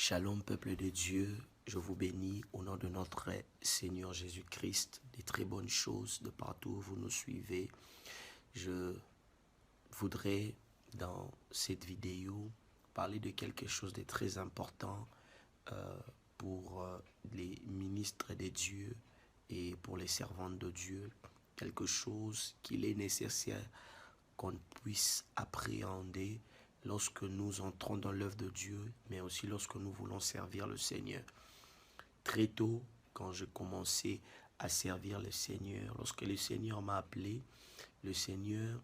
Shalom peuple de Dieu, je vous bénis au nom de notre Seigneur Jésus-Christ, des très bonnes choses de partout où vous nous suivez. Je voudrais dans cette vidéo parler de quelque chose de très important pour les ministres de Dieu et pour les servantes de Dieu. Quelque chose qu'il est nécessaire qu'on puisse appréhender lorsque nous entrons dans l'œuvre de Dieu, mais aussi lorsque nous voulons servir le Seigneur. Très tôt, quand je commençais à servir le Seigneur, lorsque le Seigneur m'a appelé, le Seigneur,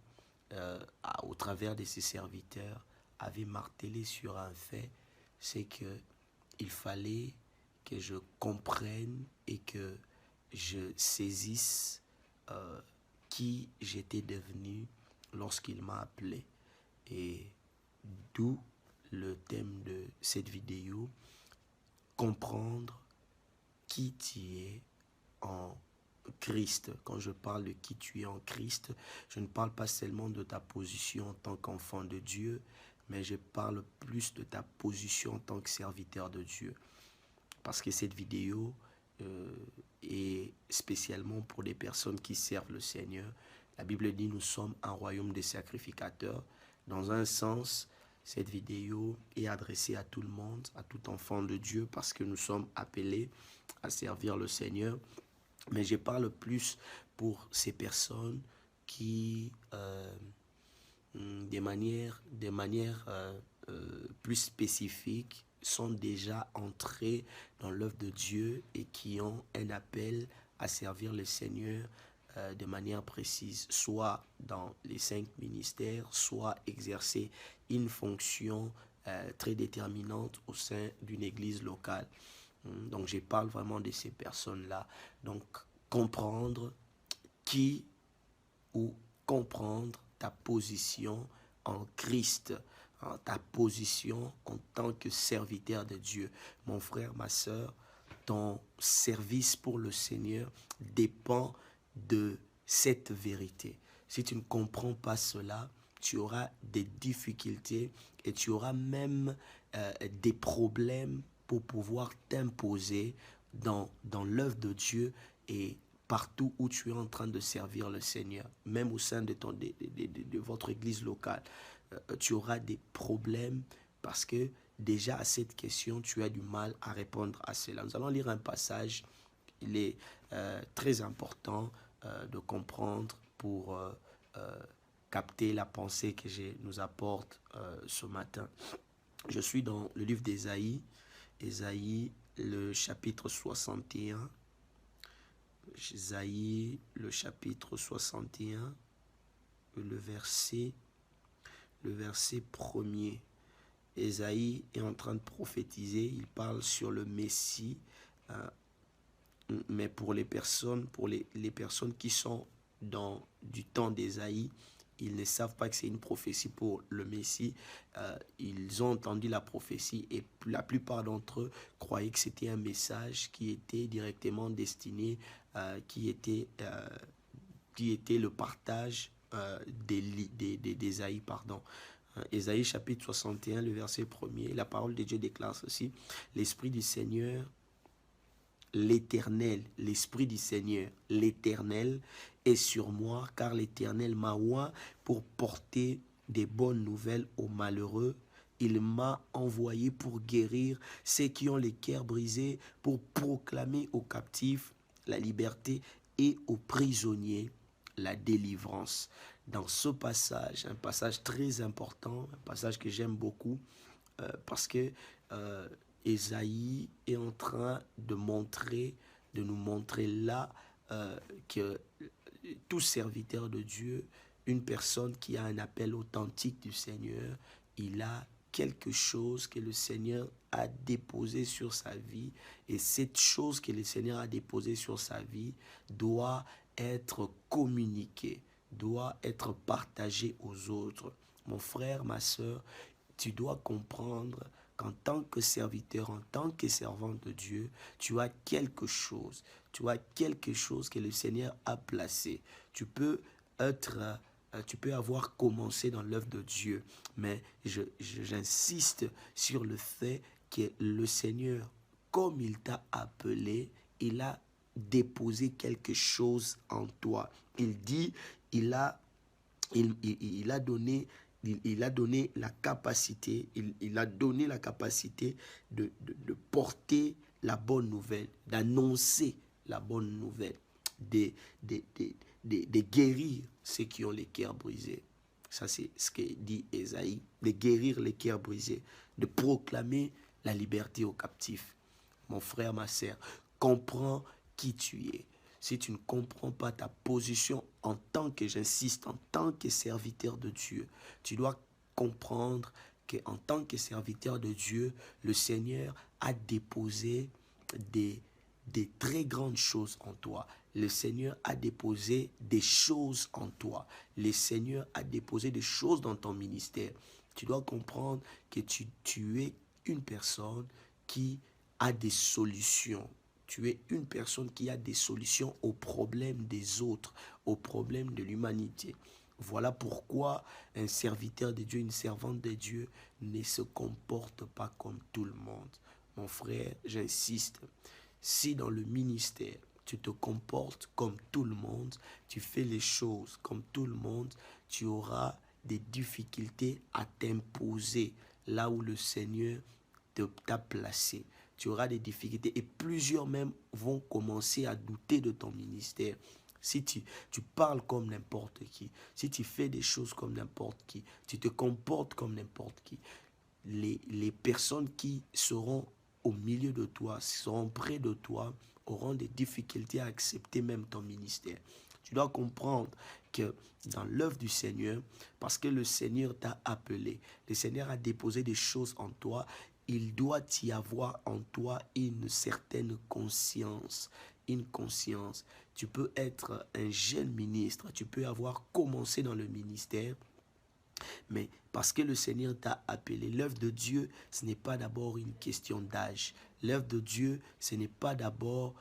au travers de ses serviteurs, avait martelé sur un fait, c'est qu'il fallait que je comprenne et que je saisisse qui j'étais devenu lorsqu'il m'a appelé. Et d'où le thème de cette vidéo, comprendre qui tu es en Christ. Quand je parle de qui tu es en Christ, je ne parle pas seulement de ta position en tant qu'enfant de Dieu, mais je parle plus de ta position en tant que serviteur de Dieu. Parce que cette vidéo est spécialement pour des personnes qui servent le Seigneur. La Bible dit nous sommes un royaume de sacrificateurs. Dans un sens, cette vidéo est adressée à tout le monde, à tout enfant de Dieu, parce que nous sommes appelés à servir le Seigneur. Mais je parle plus pour ces personnes qui, de manière plus spécifique, sont déjà entrés dans l'œuvre de Dieu et qui ont un appel à servir le Seigneur de manière précise, soit dans les 5 ministères, soit exercer une fonction très déterminante au sein d'une église locale. Donc je parle vraiment de ces personnes-là. Donc comprendre qui ou comprendre ta position en Christ, ta position en tant que serviteur de Dieu. Mon frère, ma soeur, ton service pour le Seigneur dépend de cette vérité. Si tu ne comprends pas cela, tu auras des difficultés et tu auras même des problèmes pour pouvoir t'imposer dans l'œuvre de Dieu et partout où tu es en train de servir le Seigneur, même au sein de votre église locale. Tu auras des problèmes parce que déjà à cette question, tu as du mal à répondre à cela. Nous allons lire un passage, il est très important de comprendre pour capter la pensée que je nous apporte ce matin. Je suis dans le livre d'Ésaïe, Ésaïe, le chapitre 61. Ésaïe, le chapitre 61, le verset 1er. Ésaïe est en train de prophétiser, il parle sur le Messie, mais pour les personnes qui sont dans du temps d'Ésaïe, ils ne savent pas que c'est une prophétie pour le Messie. Ils ont entendu la prophétie et la plupart d'entre eux croyaient que c'était un message qui était directement destiné, qui était le partage d'Ésaïe, pardon. Ésaïe chapitre 61, le verset 1er, la parole de Dieu déclare ceci: l'Esprit du Seigneur, l'Éternel, l'Esprit du Seigneur, l'Éternel est sur moi, car l'Éternel m'a oint pour porter des bonnes nouvelles aux malheureux. Il m'a envoyé pour guérir ceux qui ont les cœurs brisés, pour proclamer aux captifs la liberté et aux prisonniers la délivrance. Dans ce passage, un passage très important, un passage que j'aime beaucoup, parce que Ésaïe est en train de nous montrer là que tout serviteur de Dieu, une personne qui a un appel authentique du Seigneur, il a quelque chose que le Seigneur a déposé sur sa vie, et cette chose que le Seigneur a déposée sur sa vie doit être communiquée, doit être partagée aux autres. Mon frère, ma soeur, tu dois comprendre qu'en tant que serviteur, en tant que servant de Dieu, tu as quelque chose. Tu as quelque chose que le Seigneur a placé. Tu peux avoir commencé dans l'œuvre de Dieu, mais j'insiste sur le fait que le Seigneur, comme il t'a appelé, il a déposé quelque chose en toi. Il dit, il a donné il a donné la capacité, il a donné la capacité de porter la bonne nouvelle, d'annoncer la bonne nouvelle, de guérir ceux qui ont les cœurs brisés. Ça, c'est ce que dit Ésaïe, de guérir les cœurs brisés, de proclamer la liberté aux captifs. Mon frère, ma sœur, comprends qui tu es. Si tu ne comprends pas ta position en tant que, j'insiste, en tant que serviteur de Dieu, tu dois comprendre qu'en tant que serviteur de Dieu, le Seigneur a déposé des très grandes choses en toi. Le Seigneur a déposé des choses en toi. Le Seigneur a déposé des choses dans ton ministère. Tu dois comprendre que tu es une personne qui a des solutions. Tu es une personne qui a des solutions aux problèmes des autres, aux problèmes de l'humanité. Voilà pourquoi un serviteur de Dieu, une servante de Dieu ne se comporte pas comme tout le monde. Mon frère, j'insiste, si dans le ministère, tu te comportes comme tout le monde, tu fais les choses comme tout le monde, tu auras des difficultés à t'imposer là où le Seigneur t'a placé. Tu auras des difficultés et plusieurs même vont commencer à douter de ton ministère. Si tu parles comme n'importe qui, si tu fais des choses comme n'importe qui, tu te comportes comme n'importe qui, les personnes qui seront au milieu de toi, seront près de toi, auront des difficultés à accepter même ton ministère. Tu dois comprendre que dans l'œuvre du Seigneur, parce que le Seigneur t'a appelé, le Seigneur a déposé des choses en toi, il doit y avoir en toi une certaine conscience. Une conscience. Tu peux être un jeune ministre, tu peux avoir commencé dans le ministère, mais parce que le Seigneur t'a appelé, l'œuvre de Dieu, ce n'est pas d'abord une question d'âge. L'œuvre de Dieu, ce n'est pas d'abord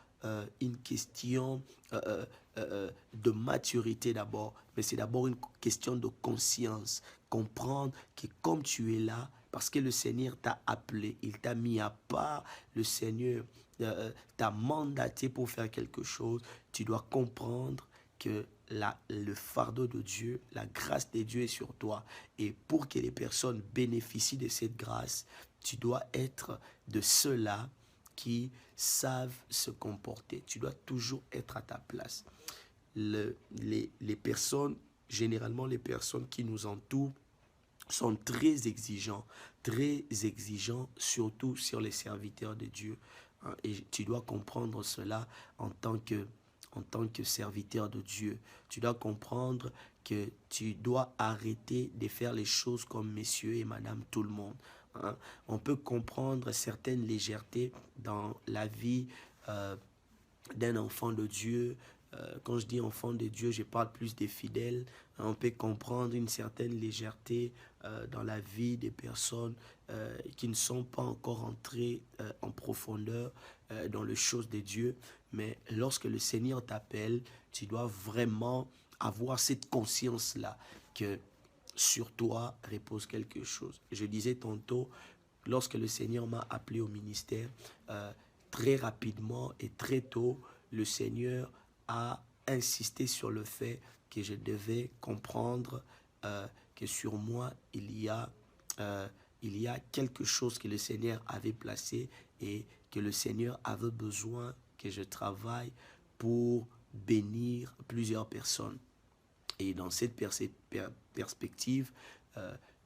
une question de maturité d'abord, mais c'est d'abord une question de conscience. Comprendre que comme tu es là, parce que le Seigneur t'a appelé, il t'a mis à part, le Seigneur t'a mandaté pour faire quelque chose, tu dois comprendre que le fardeau de Dieu, la grâce de Dieu est sur toi. Et pour que les personnes bénéficient de cette grâce, tu dois être de ceux-là qui savent se comporter. Tu dois toujours être à ta place. Les personnes, généralement les personnes qui nous entourent, sont très exigeants, surtout sur les serviteurs de Dieu. Et tu dois comprendre cela en tant que serviteur de Dieu. Tu dois comprendre que tu dois arrêter de faire les choses comme messieurs et madame tout le monde. On peut comprendre certaines légèretés dans la vie d'un enfant de Dieu. Quand je dis enfant de Dieu, je parle plus des fidèles. On peut comprendre une certaine légèreté dans la vie des personnes qui ne sont pas encore entrées en profondeur dans les choses de Dieu. Mais lorsque le Seigneur t'appelle, tu dois vraiment avoir cette conscience-là que sur toi repose quelque chose. Je disais tantôt, lorsque le Seigneur m'a appelé au ministère, très rapidement et très tôt, le Seigneur a insisté sur le fait que je devais comprendre que sur moi, il y a quelque chose que le Seigneur avait placé et que le Seigneur avait besoin que je travaille pour bénir plusieurs personnes. Et dans cette perspective,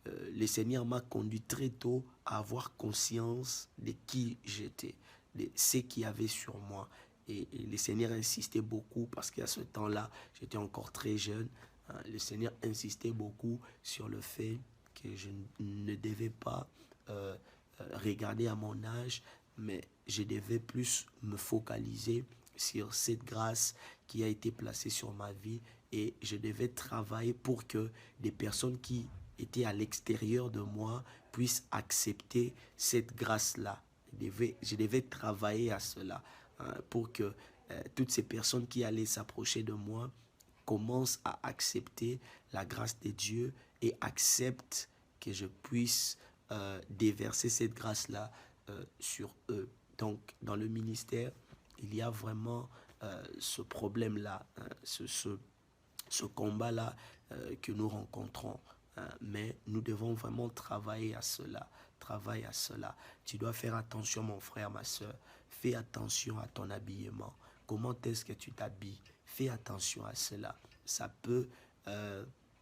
le Seigneur m'a conduit très tôt à avoir conscience de qui j'étais, de ce qu'il y avait sur moi. Et le Seigneur insistait beaucoup parce qu'à ce temps-là, j'étais encore très jeune. Le Seigneur insistait beaucoup sur le fait que je ne devais pas regarder à mon âge, mais je devais plus me focaliser sur cette grâce qui a été placée sur ma vie et je devais travailler pour que des personnes qui étaient à l'extérieur de moi puissent accepter cette grâce-là. Je devais travailler à cela pour que toutes ces personnes qui allaient s'approcher de moi commencent à accepter la grâce de Dieu et acceptent que je puisse déverser cette grâce-là sur eux. Donc, dans le ministère, il y a vraiment ce problème-là, hein, ce combat-là que nous rencontrons. Hein, mais nous devons vraiment travailler à cela. Travaille à cela. Tu dois faire attention, mon frère, ma soeur. Fais attention à ton habillement. Comment est-ce que tu t'habilles? Fais attention à cela. Ça peut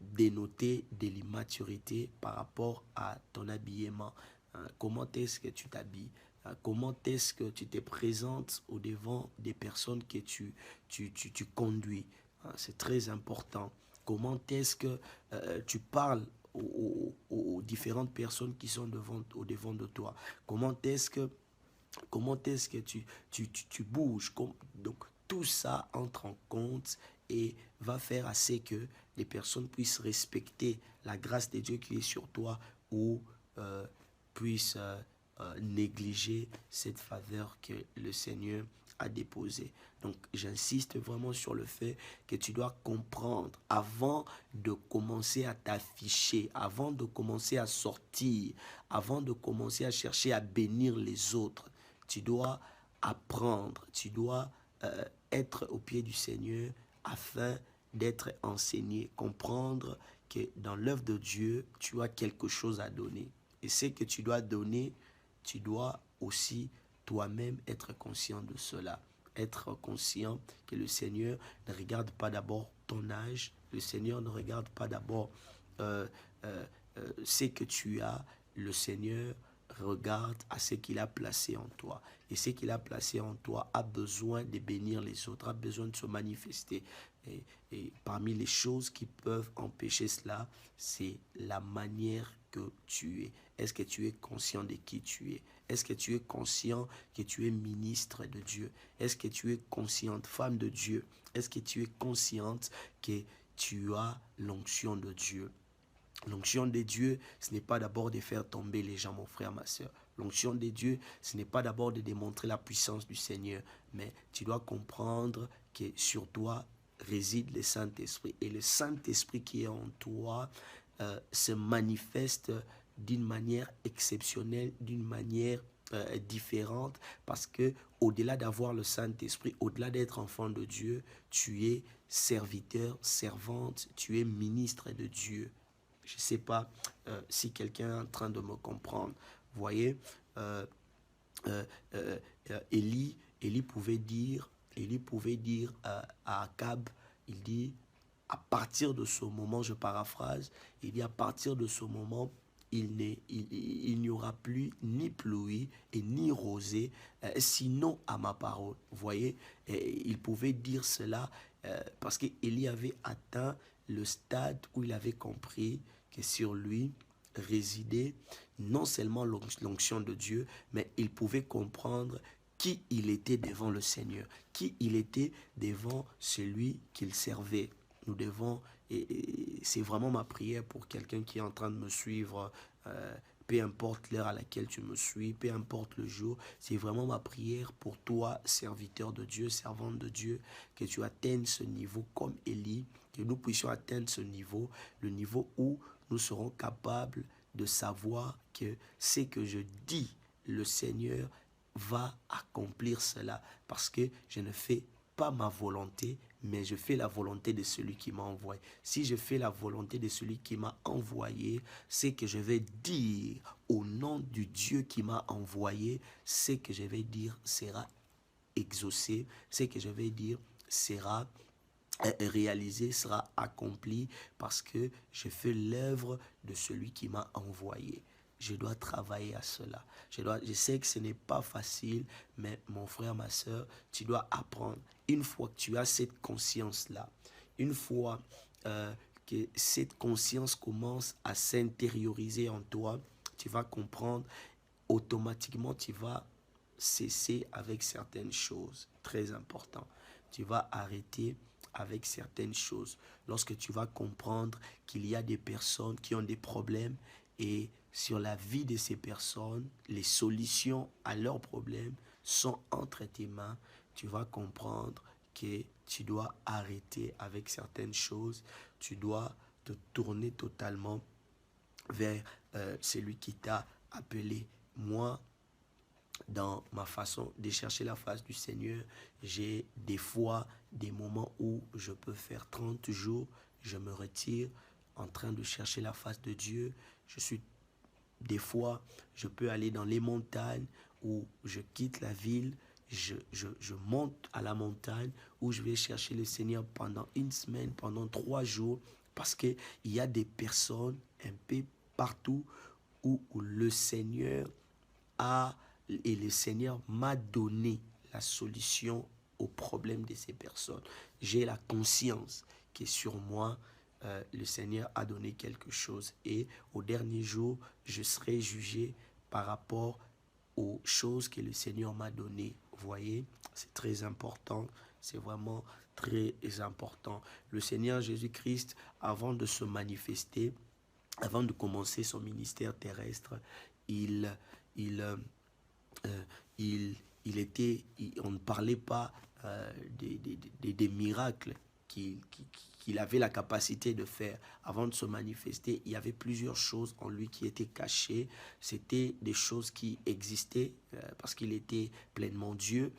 dénoter de l'immaturité par rapport à ton habillement. Hein, comment est-ce que tu t'habilles? Hein, comment est-ce que tu te présentes au devant des personnes que tu conduis? Hein, c'est très important. Comment est-ce que tu parles aux différentes personnes qui sont au devant de toi? Comment est-ce que tu bouges? Donc, tout ça entre en compte et va faire assez que les personnes puissent respecter la grâce de Dieu qui est sur toi ou puissent négliger cette faveur que le Seigneur a déposée. Donc, j'insiste vraiment sur le fait que tu dois comprendre avant de commencer à t'afficher, avant de commencer à sortir, avant de commencer à chercher à bénir les autres. Tu dois apprendre, tu dois être au pied du Seigneur afin d'être enseigné, comprendre que dans l'œuvre de Dieu, tu as quelque chose à donner. Et ce que tu dois donner, tu dois aussi toi-même être conscient de cela. Être conscient que le Seigneur ne regarde pas d'abord ton âge, le Seigneur ne regarde pas d'abord ce que tu as, le Seigneur regarde à ce qu'il a placé en toi. Et ce qu'il a placé en toi a besoin de bénir les autres, a besoin de se manifester. Et parmi les choses qui peuvent empêcher cela, c'est la manière que tu es. Est-ce que tu es conscient de qui tu es? Est-ce que tu es conscient que tu es ministre de Dieu? Est-ce que tu es consciente, femme de Dieu? Est-ce que tu es consciente que tu as l'onction de Dieu? L'onction de Dieu, ce n'est pas d'abord de faire tomber les gens, mon frère, ma soeur. L'onction de Dieu, ce n'est pas d'abord de démontrer la puissance du Seigneur, mais tu dois comprendre que sur toi réside le Saint-Esprit. Et le Saint-Esprit qui est en toi se manifeste d'une manière exceptionnelle, d'une manière différente, parce que au-delà d'avoir le Saint-Esprit, au-delà d'être enfant de Dieu, tu es serviteur, servante, tu es ministre de Dieu. Je ne sais pas si quelqu'un est en train de me comprendre. Vous voyez, Élie pouvait dire à Akab, il dit, à partir de ce moment, je paraphrase, il dit à partir de ce moment, il n'y aura plus ni pluie et ni rosée, sinon à ma parole. Vous voyez, il pouvait dire cela parce qu'Élie avait atteint le stade où il avait compris que sur lui résidait non seulement l'onction de Dieu, mais il pouvait comprendre qui il était devant le Seigneur, qui il était devant celui qu'il servait. Nous devons, et c'est vraiment ma prière pour quelqu'un qui est en train de me suivre, peu importe l'heure à laquelle tu me suis, peu importe le jour, c'est vraiment ma prière pour toi, serviteur de Dieu, servante de Dieu, que tu atteignes ce niveau comme Élie, que nous puissions atteindre ce niveau, le niveau où nous serons capables de savoir que ce que je dis, le Seigneur va accomplir cela, parce que je ne fais pas ma volonté, mais je fais la volonté de celui qui m'a envoyé. Si je fais la volonté de celui qui m'a envoyé, c'est que je vais dire au nom du Dieu qui m'a envoyé, ce que je vais dire sera exaucé, ce que je vais dire sera réalisé, sera accompli, parce que je fais l'œuvre de celui qui m'a envoyé. Je dois travailler à cela. Je sais que ce n'est pas facile, mais mon frère, ma soeur, tu dois apprendre. Une fois que tu as cette conscience-là, une fois que cette conscience commence à s'intérioriser en toi, tu vas comprendre, automatiquement, tu vas cesser avec certaines choses. Très important. Tu vas arrêter avec certaines choses. Lorsque tu vas comprendre qu'il y a des personnes qui ont des problèmes et sur la vie de ces personnes, les solutions à leurs problèmes sont entre tes mains, tu vas comprendre que tu dois arrêter avec certaines choses, tu dois te tourner totalement vers celui qui t'a appelé. Moi, dans ma façon de chercher la face du Seigneur, j'ai des fois des moments où je peux faire 30 jours, je me retire en train de chercher la face de Dieu. Je suis des fois, je peux aller dans les montagnes où je quitte la ville, je monte à la montagne où je vais chercher le Seigneur pendant une semaine, pendant 3 jours, parce qu'il y a des personnes un peu partout où le Seigneur a et le Seigneur m'a donné la solution au problème de ces personnes. J'ai la conscience que sur moi, le Seigneur a donné quelque chose et au dernier jour, je serai jugé par rapport aux choses que le Seigneur m'a données. Vous voyez, c'est très important, c'est vraiment très important. Le Seigneur Jésus-Christ, avant de se manifester, avant de commencer son ministère terrestre, il, il, euh, on ne parlait pas des miracles qu'il avait la capacité de faire. Avant de se manifester, il y avait plusieurs choses en lui qui étaient cachées. C'était des choses qui existaient parce qu'il était pleinement Dieu.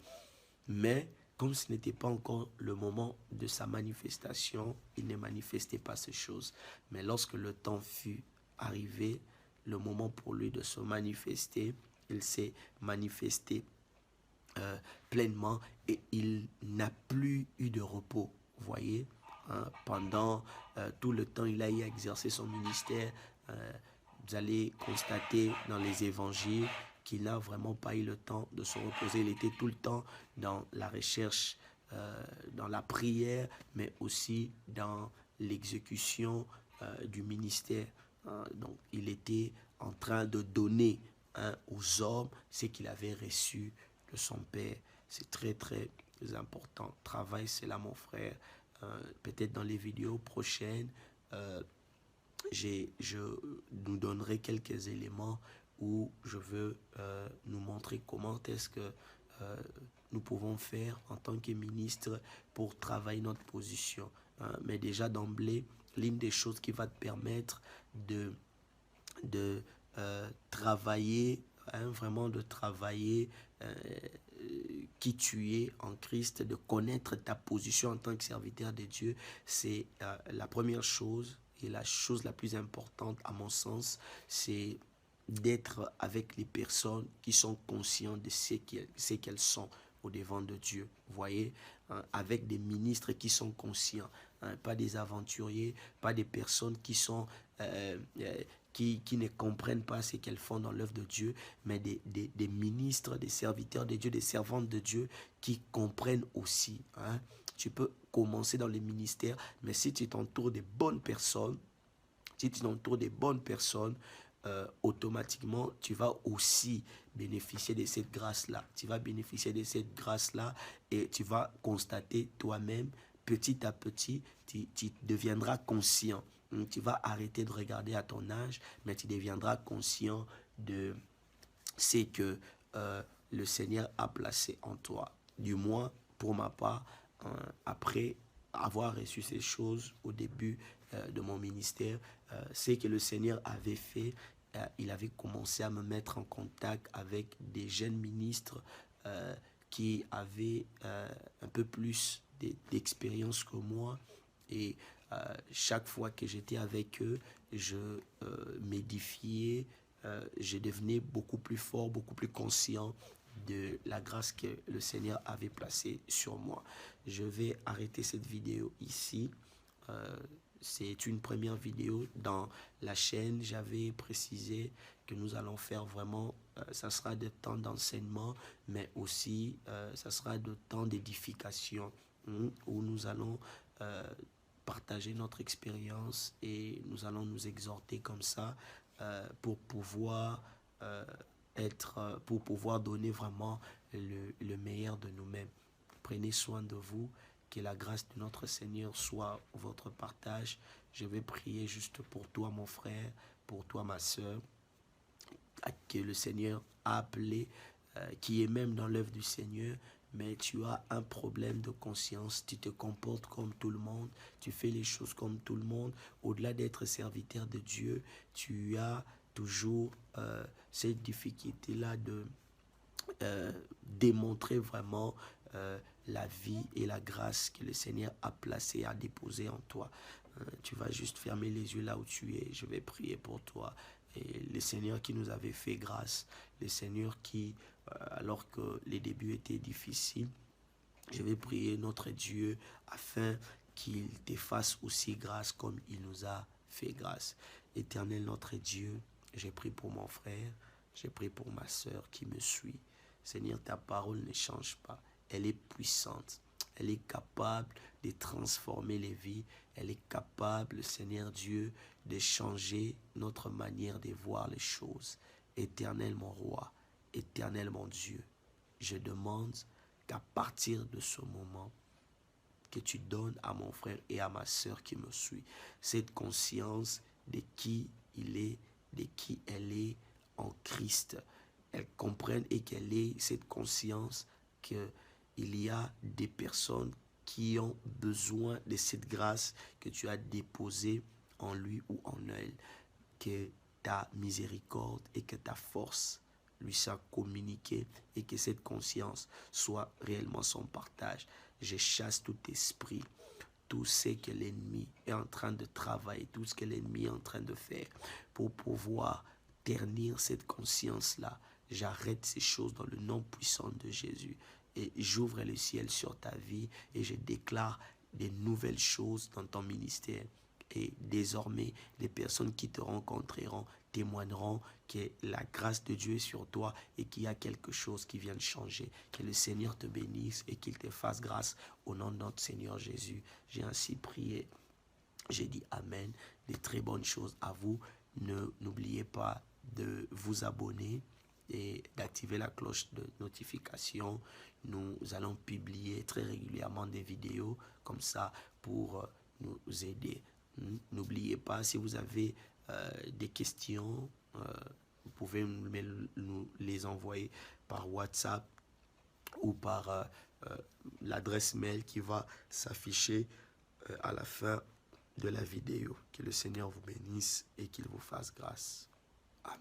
Mais comme ce n'était pas encore le moment de sa manifestation, il ne manifestait pas ces choses. Mais lorsque le temps fut arrivé, le moment pour lui de se manifester, il s'est manifesté pleinement et il n'a plus eu de repos. Vous voyez, hein, pendant tout le temps il a eu à exercer son ministère, vous allez constater dans les évangiles qu'il n'a vraiment pas eu le temps de se reposer. Il était tout le temps dans la recherche, dans la prière, mais aussi dans l'exécution du ministère. Donc, il était en train de donner aux hommes ce qu'il avait reçu de son Père. C'est très, très important. Travaille cela, mon frère. Peut-être dans les vidéos prochaines, je nous donnerai quelques éléments où je veux nous montrer comment est-ce que nous pouvons faire en tant que ministre pour travailler notre position. Mais déjà d'emblée, l'une des choses qui va te permettre de travailler, vraiment de travailler qui tu es en Christ, de connaître ta position en tant que serviteur de Dieu, c'est la première chose et la chose la plus importante à mon sens, c'est d'être avec les personnes qui sont conscientes de ce qu'elles sont au devant de Dieu. Vous voyez, hein, avec des ministres qui sont conscients, hein, pas des aventuriers, pas des personnes qui sont qui ne comprennent pas ce qu'elles font dans l'œuvre de Dieu, mais des ministres, des serviteurs de Dieu, des servantes de Dieu qui comprennent aussi. Hein. Tu peux commencer dans les ministères, mais si tu t'entoures des bonnes personnes, si tu t'entoures des bonnes personnes, automatiquement, tu vas aussi bénéficier de cette grâce-là. Tu vas bénéficier de cette grâce-là et tu vas constater toi-même, petit à petit, tu deviendras conscient. Tu vas arrêter de regarder à ton âge, mais tu deviendras conscient de ce que le Seigneur a placé en toi. Du moins, pour ma part, après avoir reçu ces choses au début de mon ministère, ce que le Seigneur avait fait, il avait commencé à me mettre en contact avec des jeunes ministres qui avaient un peu plus d'expérience que moi. Et chaque fois que j'étais avec eux, je m'édifiais, je devenais beaucoup plus fort, beaucoup plus conscient de la grâce que le Seigneur avait placée sur moi. Je vais arrêter cette vidéo ici. C'est une première vidéo dans la chaîne. J'avais précisé que nous allons faire vraiment, ça sera des temps d'enseignement, mais aussi ça sera de temps d'édification où nous allons partager notre expérience et nous allons nous exhorter comme ça pour pouvoir pour pouvoir donner vraiment le meilleur de nous-mêmes. Prenez soin de vous, que la grâce de notre Seigneur soit votre partage. Je vais prier juste pour toi, mon frère, pour toi, ma soeur, que le Seigneur a appelé, qui est même dans l'œuvre du Seigneur, mais tu as un problème de conscience, tu te comportes comme tout le monde, tu fais les choses comme tout le monde. Au-delà d'être serviteur de Dieu, tu as toujours cette difficulté-là démontrer vraiment la vie et la grâce que le Seigneur a placée, a déposée en toi. Tu vas juste fermer les yeux là où tu es. Je vais prier pour toi. Et le Seigneur qui nous avait fait grâce, le Seigneur qui, alors que les débuts étaient difficiles, je vais prier notre Dieu afin qu'il te fasse aussi grâce comme il nous a fait grâce. Éternel notre Dieu, j'ai prié pour mon frère, j'ai prié pour ma soeur qui me suit. Seigneur, ta parole ne change pas. Elle est puissante. Elle est capable de transformer les vies. Elle est capable, Seigneur Dieu, de changer notre manière de voir les choses. Éternel mon roi, éternel mon Dieu, je demande qu'à partir de ce moment, que tu donnes à mon frère et à ma soeur qui me suit cette conscience de qui il est, de qui elle est en Christ. Elle comprenne et qu'elle ait cette conscience qu'il y a des personnes qui ont besoin de cette grâce que tu as déposée en lui ou en elle. Que ta miséricorde et que ta force lui soit communiquée et que cette conscience soit réellement son partage. Je chasse tout esprit, tout ce que l'ennemi est en train de travailler, tout ce que l'ennemi est en train de faire pour pouvoir ternir cette conscience-là. J'arrête ces choses dans le nom puissant de Jésus et j'ouvre le ciel sur ta vie et je déclare des nouvelles choses dans ton ministère. Et désormais, les personnes qui te rencontreront témoigneront que la grâce de Dieu est sur toi et qu'il y a quelque chose qui vient de changer. Que le Seigneur te bénisse et qu'il te fasse grâce au nom de notre Seigneur Jésus. J'ai ainsi prié. J'ai dit Amen. Des très bonnes choses à vous. N'oubliez pas de vous abonner et d'activer la cloche de notification. Nous allons publier très régulièrement des vidéos comme ça pour nous aider. N'oubliez pas, si vous avez des questions, vous pouvez nous les envoyer par WhatsApp ou par l'adresse mail qui va s'afficher à la fin de la vidéo. Que le Seigneur vous bénisse et qu'il vous fasse grâce. Amen.